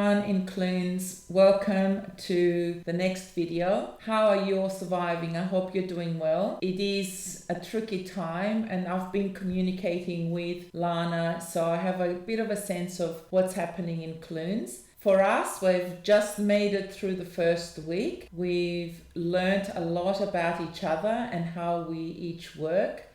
everyone in Clunes. Welcome to the next video. How are you all surviving? I hope you're doing well. It is a tricky time and I've been communicating with Lana, so I have a bit of a sense of what's happening in Clunes. For us, we've just made it through the first week. We've learnt a lot about each other and how we each work.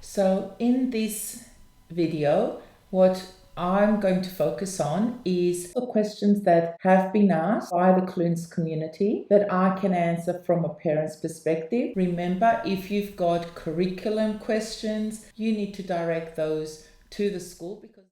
So in this video, what I'm going to focus on is the questions that have been asked by the Clunes community that I can answer from a parent's perspective. Remember, if you've got curriculum questions, you need to direct those to the school, because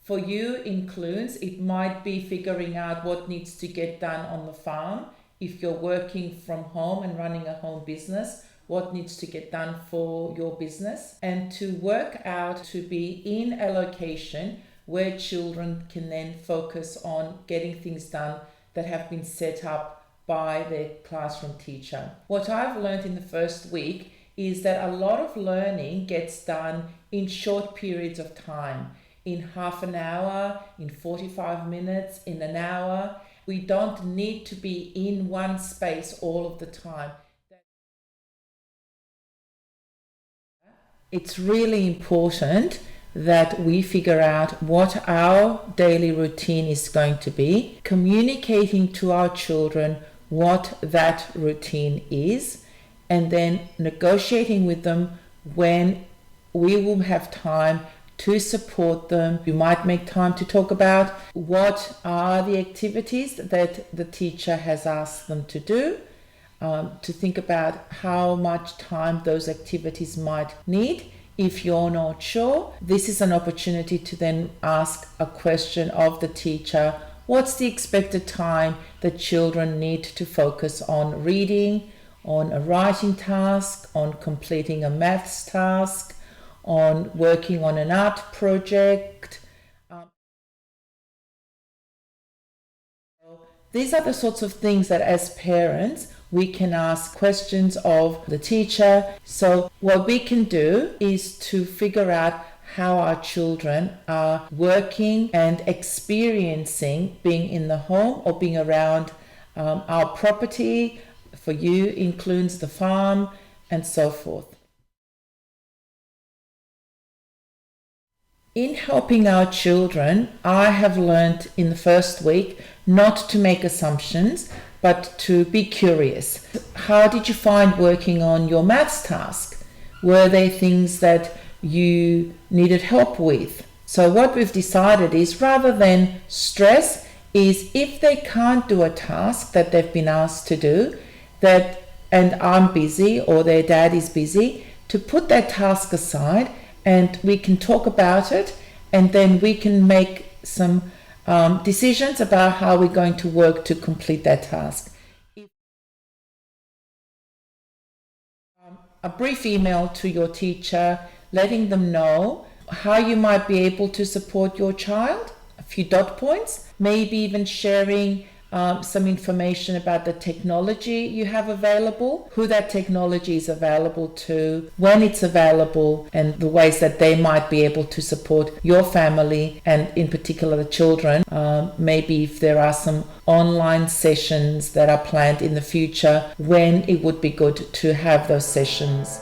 for you in Clunes, it might be figuring out what needs to get done on the farm. If you're working from home and running a home business, what needs to get done for your business, and to work out to be in a location where children can then focus on getting things done that have been set up by their classroom teacher. What I've learned in the first week is that a lot of learning gets done in short periods of time, in half an hour, in 45 minutes, in an hour. We don't need to be in one space all of the time. It's really important that we figure out what our daily routine is going to be, communicating to our children what that routine is, and then negotiating with them when we will have time to support them. You might make time to talk about what are the activities that the teacher has asked them to do, to think about how much time those activities might need. If you're not sure, this is an opportunity to then ask a question of the teacher. What's the expected time that children need to focus on reading, on a writing task, on completing a maths task, on working on an art project? These are the sorts of things that as parents we can ask questions of the teacher. So what we can do is to figure out how our children are working and experiencing being in the home or being around our property. For you includes the farm and so forth. In helping our children, I have learned in the first week not to make assumptions, but to be curious. How did you find working on your maths task? Were there things that you needed help with? So what we've decided is, rather than stress, is if they can't do a task that they've been asked to do, and I'm busy or their dad is busy, to put that task aside and we can talk about it, and then we can make some decisions about how we're going to work to complete that task. A brief email to your teacher letting them know how you might be able to support your child, a few dot points, maybe even sharing some information about the technology you have available, who that technology is available to, when it's available, and the ways that they might be able to support your family and in particular the children. Maybe if there are some online sessions that are planned in the future, when it would be good to have those sessions.